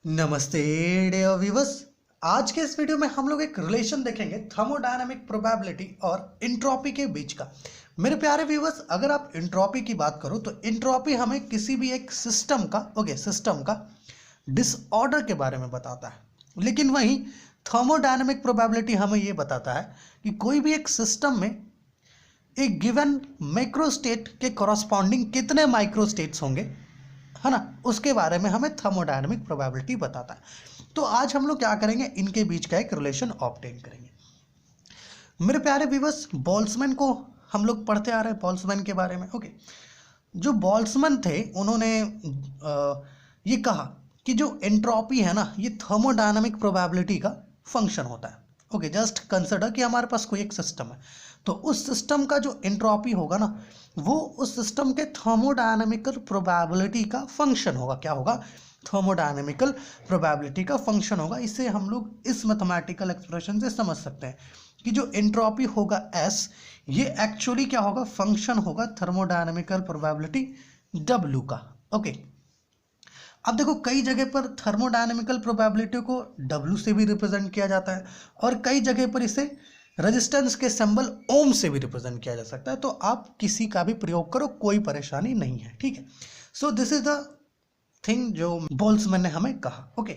नमस्ते dear viewers. आज के इस वीडियो में हम लोग एक रिलेशन देखेंगे थर्मोडायनामिक प्रोबेबिलिटी और इंट्रॉपी के बीच का। मेरे प्यारे व्यूअर्स, अगर आप इंट्रॉपी की बात करो तो इंट्रॉपी हमें किसी भी एक सिस्टम का डिसऑर्डर के बारे में बताता है, लेकिन वहीं थर्मोडायनामिक प्रोबेबिलिटी हमें ये बताता है कि कोई भी एक सिस्टम में एक गिवन मैक्रोस्टेट के कॉरस्पॉन्डिंग कितने माइक्रोस्टेट्स होंगे, है ना, उसके बारे में हमें थर्मोडायनामिक प्रोबेबिलिटी बताता है। तो आज हम लोग क्या करेंगे, इनके बीच का एक रिलेशन ऑब्टेन करेंगे। मेरे प्यारे व्यूअर्स, बोल्ट्जमैन को हम लोग पढ़ते आ रहे हैं, बोल्ट्जमैन के बारे में। ओके, जो बोल्ट्जमैन थे उन्होंने ये कहा कि जो एंट्रोपी है ना, ये थर्मोडायनामिक प्रोबेबिलिटी का फंक्शन होता है। ओके, जस्ट कंसिडर कि हमारे पास कोई एक सिस्टम है, तो उस सिस्टम का जो एंट्रोपी होगा ना, वो उस सिस्टम के थर्मोडायनामिकल प्रोबेबिलिटी का फंक्शन होगा। क्या होगा? थर्मोडायनामिकल प्रोबेबिलिटी का फंक्शन होगा। इसे हम लोग इस मैथमेटिकल एक्सप्रेशन से समझ सकते हैं कि जो एंट्रोपी होगा एस, ये एक्चुअली क्या होगा? फंक्शन होगा थर्मोडायनामिकल प्रोबेबिलिटी डब्ल्यू का। ओके, अब देखो, कई जगह पर थर्मोडायनामिकल प्रोबेबिलिटी को डब्ल्यू से भी रिप्रेजेंट किया जाता है और कई जगह पर इसे रेजिस्टेंस के सिंबल ओम से भी रिप्रेजेंट किया जा सकता है। तो आप किसी का भी प्रयोग करो, कोई परेशानी नहीं है, ठीक है। So this is the thing जो बोल्ट्जमैन ने हमें कहा। ओके,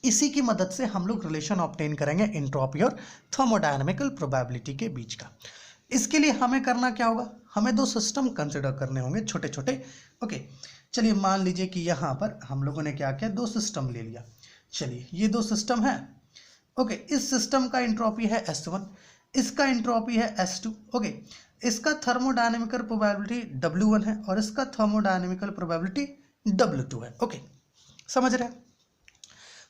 इसी की मदद से हम लोग रिलेशन ऑब्टेन करेंगे एंट्रोपी और थर्मोडायनामिकल प्रोबेबिलिटी के बीच का। इसके लिए हमें करना क्या होगा? हमें दो सिस्टम कंसिडर करने होंगे, छोटे छोटे। ओके, चलिए मान लीजिए कि यहाँ पर हम लोगों ने क्या किया, दो सिस्टम ले लिया। चलिए, ये दो सिस्टम है। ओके, इस सिस्टम का एंट्रोपी है S1, इसका एंट्रोपी है S2। ओके, इसका थर्मोडायनामिकल प्रोबेबिलिटी W1 है और इसका थर्मोडायनामिकल प्रोबेबिलिटी W2 है। ओके, समझ रहे हैं?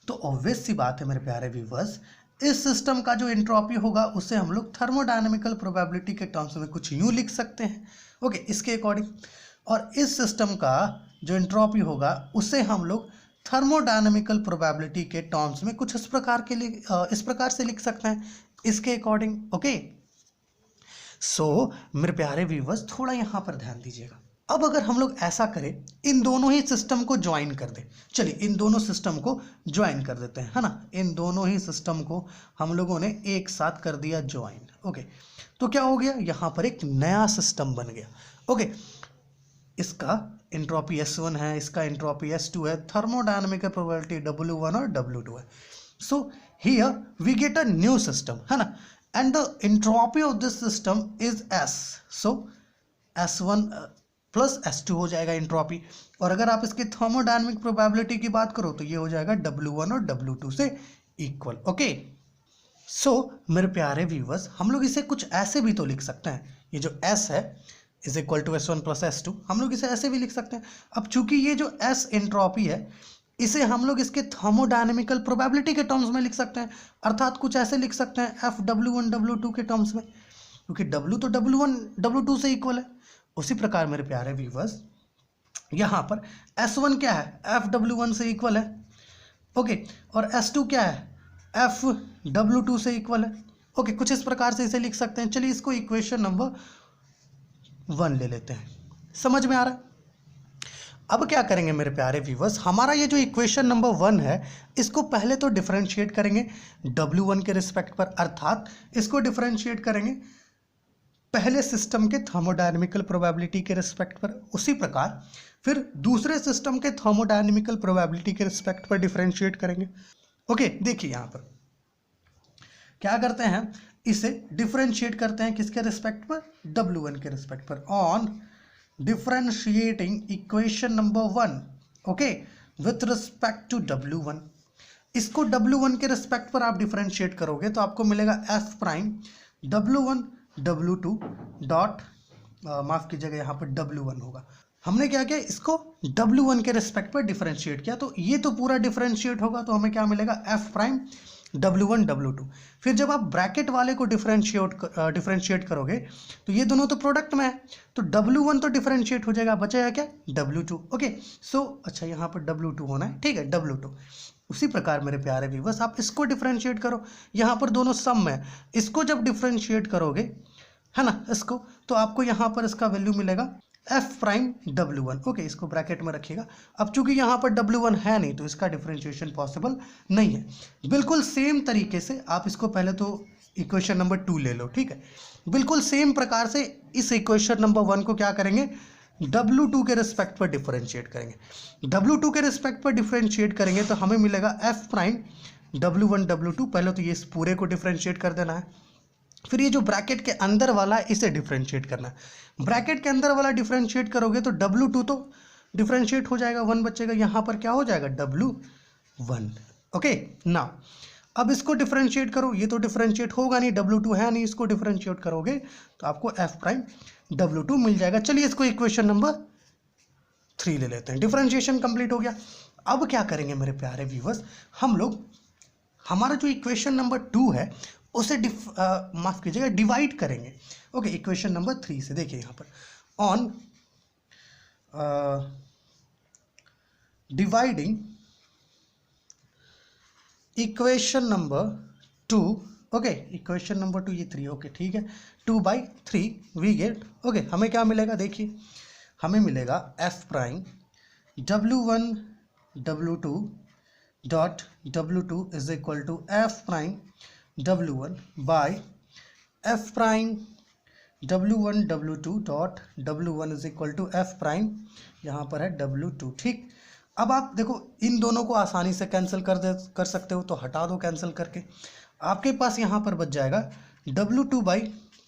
तो ऑब्वियस सी बात है मेरे प्यारे व्यूवर्स, इस सिस्टम का जो एंट्रोपी होगा उसे हम लोग थर्मोडायनामिकल प्रोबेबिलिटी के टर्म्स में कुछ यूं लिख सकते हैं। ओके, इसके अकॉर्डिंग। और इस सिस्टम का जो एंट्रोपी होगा उसे हम लोग थर्मोडायनामिकल प्रोबेबिलिटी के टर्म्स में कुछ इस प्रकार से लिख सकते हैं, इसके अकॉर्डिंग। ओके, सो मेरे प्यारे व्यूवर्स, थोड़ा यहाँ पर ध्यान दीजिएगा। अब अगर हम लोग ऐसा करें, इन दोनों ही सिस्टम को ज्वाइन कर दें। चलिए, इन दोनों सिस्टम को ज्वाइन कर देते हैं, है ना। इन दोनों ही सिस्टम को हम लोगों ने एक साथ कर दिया ज्वाइन। ओके, तो क्या हो गया? यहाँ पर एक नया सिस्टम बन गया। ओके, इसका एंट्रोपी S1 है, इसका एंट्रोपी S2 है, थर्मोडायनामिकल प्रोबेबिलिटी W1 और W2 है। So here we get a new system, है ना, and the entropy of this system is S। So S1 plus S2 हो जाएगा एंट्रोपी। और अगर आप इसके थर्मोडायनामिक प्रोबेबिलिटी की बात करो तो ये हो जाएगा W1 और W2 से इक्वल। ओके, सो मेरे प्यारे व्यूवर्स, हम लोग इसे कुछ ऐसे भी तो लिख सकते हैं, ये जो S है is equal to S1 plus S2, हम लोग इसे ऐसे भी लिख सकते हैं। अब चूंकि ये जो S एंट्रोपी है, इसे हम लोग इसके थर्मोडायनामिकल प्रोबेबिलिटी के टर्म्स में लिख सकते हैं, अर्थात कुछ ऐसे लिख सकते हैं FW1 W2 के टर्म्स में, क्योंकि W तो W1 W2 से इक्वल है। उसी प्रकार मेरे प्यारे व्यूवर्स, यहाँ पर S1 क्या है? FW1 से इक्वल है। ओके, और S2 क्या है? FW2 से इक्वल है। ओके, कुछ इस प्रकार से इसे लिख सकते हैं। चलिए, इसको इक्वेशन नंबर 1 ले लेते हैं। समझ में आ रहा है? अब क्या करेंगे मेरे प्यारे व्यूवर्स, हमारा ये जो इक्वेशन नंबर 1 है, इसको पहले तो डिफरेंशिएट करेंगे W1 के रिस्पेक्ट पर, अर्थात इसको डिफरेंशिएट करेंगे पहले सिस्टम के थर्मोडायनामिकल प्रोबेबिलिटी के रिस्पेक्ट पर। उसी प्रकार फिर दूसरे सिस्टम के थर्मोडायनामिकल प्रोबेबिलिटी के रिस्पेक्ट पर डिफरेंशिएट करेंगे। ओके, देखिए यहाँ पर क्या करते हैं, इसे डिफरेंशिएट करते हैं किसके रिस्पेक्ट पर? W1 के रिस्पेक्ट पर। On differentiating equation number 1, okay, with respect to W1, इसको W1 के रिस्पेक्ट पर आप डिफरेंशिएट करोगे तो आपको मिलेगा F prime W1 W2 dot, माफ कीजिएगा, यहाँ पर W1 होगा। हमने क्या किया, इसको W1 के रिस्पेक्ट पर डिफरेंशिएट किया, तो ये तो पूरा डिफरेंशिएट होगा, तो हमें क्या मिलेगा? F prime W1 W2। फिर जब आप ब्रैकेट वाले को डिफरेंशिएट करोगे तो ये दोनों तो प्रोडक्ट में है, तो W1 तो डिफरेंशिएट हो जाएगा, बचेगा क्या? W2। ओके, सो अच्छा, यहाँ पर W2 होना है, ठीक है, W2। उसी प्रकार मेरे प्यारे व्यूअर्स, आप इसको डिफरेंशिएट करो, यहाँ पर दोनों सम में, इसको जब डिफरेंशिएट करोगे, है ना, इसको, तो आपको यहाँ पर इसका वैल्यू मिलेगा एफ प्राइम W1। ओके, इसको ब्रैकेट में रखिएगा। अब चूंकि यहाँ पर W1 है नहीं तो इसका डिफरेंशिएशन पॉसिबल नहीं है। बिल्कुल सेम तरीके से आप इसको पहले तो इक्वेशन नंबर 2 ले लो, ठीक है। बिल्कुल सेम प्रकार से इस इक्वेशन नंबर 1 को क्या करेंगे, W2 के रिस्पेक्ट पर डिफरेंशिएट करेंगे। W2 के रिस्पेक्ट पर डिफरेंशिएट करेंगे तो हमें मिलेगा एफ प्राइम W1 W2। पहले तो ये इस पूरे को डिफरेंशिएट कर देना है, फिर ये जो ब्रैकेट के अंदर वाला इसे डिफरेंशिएट करना है। ब्रैकेट के अंदर वाला डिफरेंशिएट करोगे तो W2 तो डिफरेंशिएट हो जाएगा, 1 बचेगा, यहाँ पर क्या हो जाएगा W1। ओके ना, अब इसको डिफरेंशिएट करो, ये तो डिफरेंशिएट होगा नहीं, W2 है नहीं, इसको डिफरेंशिएट करोगे तो आपको एफ प्राइम W2 मिल जाएगा। चलिए इसको इक्वेशन नंबर 3 ले लेते हैं। डिफरेंशिएशन कंप्लीट हो गया। अब क्या करेंगे मेरे प्यारे व्यूअर्स, हम लोग हमारा जो इक्वेशन नंबर 2 है उसे माफ कीजिएगा डिवाइड करेंगे। ओके, इक्वेशन नंबर 3 से देखिए यहाँ पर on dividing equation number 2। Okay, equation number 2 ये 3, ओके ठीक है, 2/3 वी गेट। ओके, हमें क्या मिलेगा, देखिए हमें मिलेगा F prime W1 W2 dot W2 is equal to F prime W1 by F prime W1 W2 dot W1 is equal to F prime, यहाँ पर है W2। ठीक, अब आप देखो इन दोनों को आसानी से कैंसिल कर सकते हो, तो हटा दो कैंसिल करके। आपके पास यहाँ पर बच जाएगा W2 by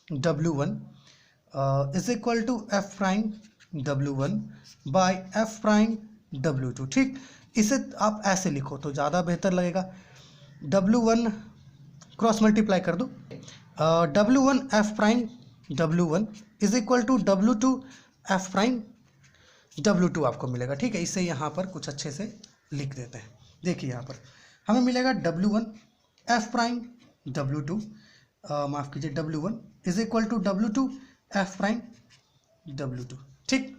W1 is equal to F prime W1 by F prime W2। ठीक, इसे आप ऐसे लिखो तो ज़्यादा बेहतर लगेगा। W1 क्रॉस मल्टीप्लाई कर दो, W1 F prime W1 is equal to W2 F prime W2 आपको मिलेगा। ठीक है, इसे यहाँ पर कुछ अच्छे से लिख देते हैं। देखिए यहाँ पर हमें मिलेगा W1 एफ प्राइम W2 माफ़ कीजिए W1 is equal to W2 F prime W2। ठीक,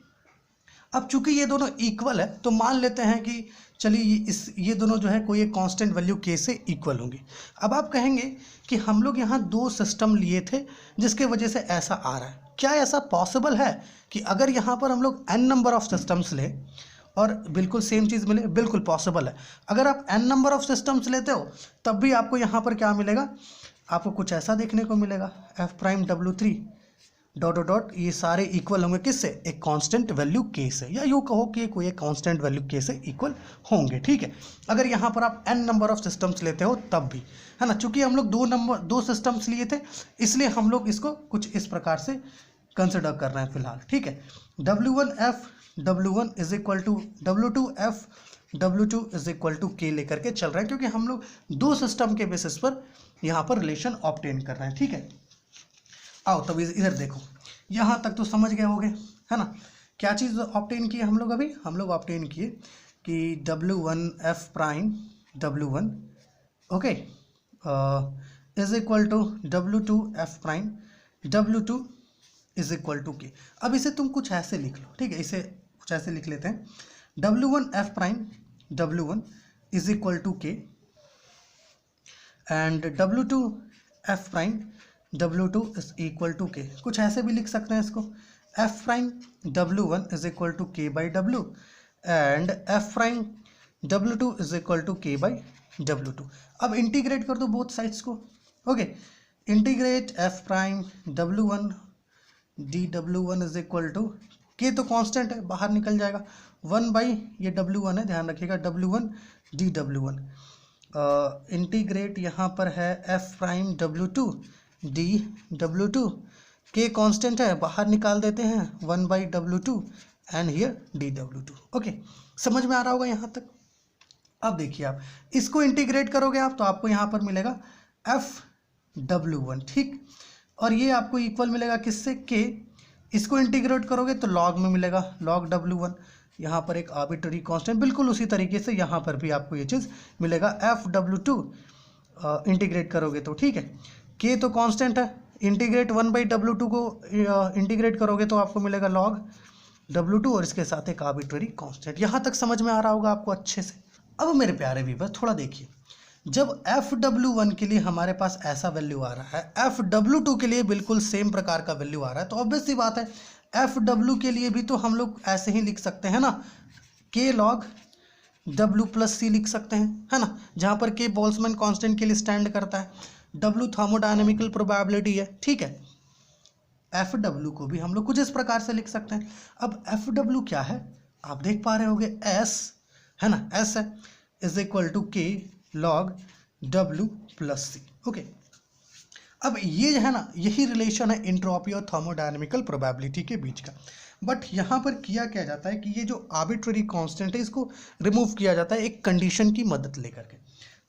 अब चूंकि ये दोनों इक्वल है तो मान लेते हैं कि चलिए ये दोनों जो है कोई एक कांस्टेंट वैल्यू k से इक्वल होंगे। अब आप कहेंगे कि हम लोग यहाँ 2 सिस्टम लिए थे जिसके वजह से ऐसा आ रहा है। क्या ऐसा पॉसिबल है कि अगर यहाँ पर हम लोग n नंबर ऑफ सिस्टम्स लें और बिल्कुल सेम चीज़ मिले? बिल्कुल पॉसिबल है। अगर आप n नंबर ऑफ सिस्टम्स लेते हो तब भी आपको यहाँ पर क्या मिलेगा, आपको कुछ ऐसा देखने को मिलेगा, F prime W3 dot dot dot, ये सारे इक्वल होंगे किससे, एक कांस्टेंट वैल्यू k से, या यूँ कहो कि कोई एक कांस्टेंट वैल्यू k से इक्वल होंगे। ठीक है, अगर यहाँ पर आप n नंबर ऑफ सिस्टम्स लेते हो तब भी, है ना। चूंकि हम लोग 2 सिस्टम्स लिए थे इसलिए हम लोग इसको कुछ इस प्रकार से कंसिडर कर रहे हैं फिलहाल। ठीक है, W1F W1 is equal to W2F W2 is equal to k लेकर के चल रहे हैं, क्योंकि हम लोग 2 सिस्टम के बेसिस पर यहाँ पर रिलेशन ऑब्टेन कर रहे हैं। ठीक है, आओ तब इधर देखो, यहाँ तक तो समझ गए होंगे, है ना। क्या चीज़ ऑब्टेन की हम लोग अभी, हम लोग ऑब्टेन किए कि W1F prime W1 okay is equal to W2F prime W2 is equal to k। अब इसे तुम कुछ ऐसे लिख लो, ठीक है, इसे कुछ ऐसे लिख लेते हैं, W1F prime W1 is equal to k and W2F prime W2 is equal to k। कुछ ऐसे भी लिख सकते हैं इसको, F prime W1 is equal to k by W and F prime W2 is equal to k by W2। अब integrate कर दो बोथ साइड्स को। Okay, integrate F prime W1 dW1 is equal to k, तो constant है बाहर निकल जाएगा, 1 by ये W1 है, ध्यान रखिएगा W1 dW1। इंटीग्रेट यहाँ पर है F prime W2 dW2, k constant है बाहर निकाल देते हैं, 1 by W2 and here dW2। Okay, समझ में आ रहा होगा यहाँ तक। अब देखिए आप इसको इंटीग्रेट करोगे आप तो आपको यहाँ पर मिलेगा FW1। ठीक, और ये आपको इक्वल मिलेगा किससे, k। इसको इंटीग्रेट करोगे तो लॉग में मिलेगा, लॉग W1, यहाँ पर एक आर्बिट्ररी कांस्टेंट, बिल्कुल उसी तरीके से यहाँ पर भी आपको ये चीज़ मिलेगा FW2 इंटीग्रेट करोगे तो। ठीक है, k तो कांस्टेंट है, इंटीग्रेट 1 बाई W2 को इंटीग्रेट करोगे तो आपको मिलेगा लॉग W2 और इसके साथ एक आर्बिट्ररी कांस्टेंट। यहाँ तक समझ में आ रहा होगा आपको अच्छे से। अब मेरे प्यारे व्यूअर्स थोड़ा देखिए, जब FW1 के लिए हमारे पास ऐसा वैल्यू आ रहा है, FW2 के लिए बिल्कुल सेम प्रकार का वैल्यू आ रहा है, तो ऑब्वियस सी बात है एफ डब्ल्यू के लिए भी तो हम लोग ऐसे ही लिख सकते हैं ना, के लॉग डब्ल्यू प्लस सी लिख सकते हैं, है ना, जहाँ पर के बोल्ट्जमैन कांस्टेंट के लिए स्टैंड करता है, डब्ल्यू थर्मोडायनेमिकल प्रोबेबिलिटी है, ठीक है। एफ डब्ल्यू को भी हम लोग कुछ इस प्रकार से लिख सकते हैं। अब एफ डब्ल्यू क्या है, आप देख पा रहे होगे, एस है ना, एस है इज इक्वल टू के लॉग डब्ल्यू प्लस सी। ओके, अब ये जो है ना, यही रिलेशन है इंट्रोपी और थर्मोडायनेमिकल प्रोबेबिलिटी के बीच का। बट यहाँ पर किया क्या जाता है कि ये जो आर्बिट्रेरी कांस्टेंट है इसको रिमूव किया जाता है एक कंडीशन की मदद लेकर के।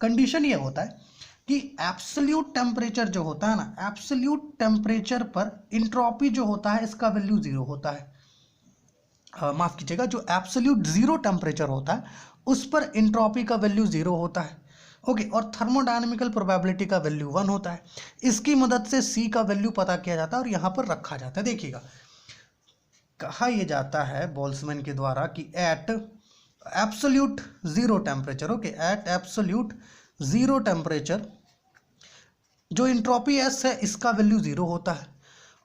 कंडीशन ये होता है कि एब्सोल्यूट टेम्परेचर जो होता है ना, एब्सोल्यूट टेम्परेचर पर इंट्रोपी जो होता है इसका वैल्यू जीरो होता है। माफ कीजिएगा, जो एब्सोल्यूट जीरो टेम्परेचर होता है उस पर इंट्रोपी का वैल्यू जीरो होता है। ओके, और थर्मोडायनेमिकल प्रोबेबिलिटी का वैल्यू 1 होता है। इसकी मदद से सी का वैल्यू पता किया जाता है और यहाँ पर रखा जाता है। देखिएगा, कहा यह जाता है बोल्ट्जमैन के द्वारा कि at absolute zero temperature, okay, at absolute zero temperature जो इंट्रोपी एस है इसका वैल्यू जीरो होता है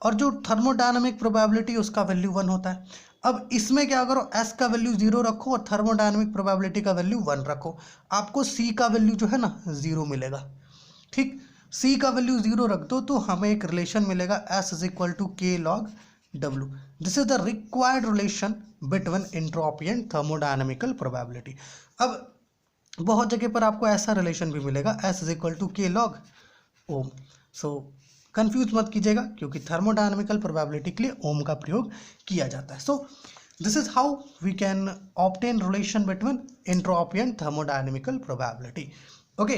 और जो थर्मोडायनेमिक प्रोबेबिलिटी उसका वैल्यू 1 होता है। अब इसमें क्या करो, एस का वैल्यू जीरो रखो और थर्मोडायनेमिक प्रोबेबिलिटी का वैल्यू 1 रखो, आपको सी का वैल्यू जो है ना जीरो मिलेगा। ठीक, सी का वैल्यू जीरो रख दो तो हमें एक रिलेशन मिलेगा, एस इज इक्वल टू के log W. This is the required relation between entropy and thermodynamical probability. अब बहुत जगह पर आपको ऐसा रिलेशन भी मिलेगा, एस इज इक्वल टू के लॉग ओम। सो कंफ्यूज मत कीजिएगा क्योंकि थर्मोडायनेमिकल प्रोबेबिलिटी के लिए ओम का प्रयोग किया जाता है। So this is how we can obtain relation between entropy and thermodynamical probability. Okay,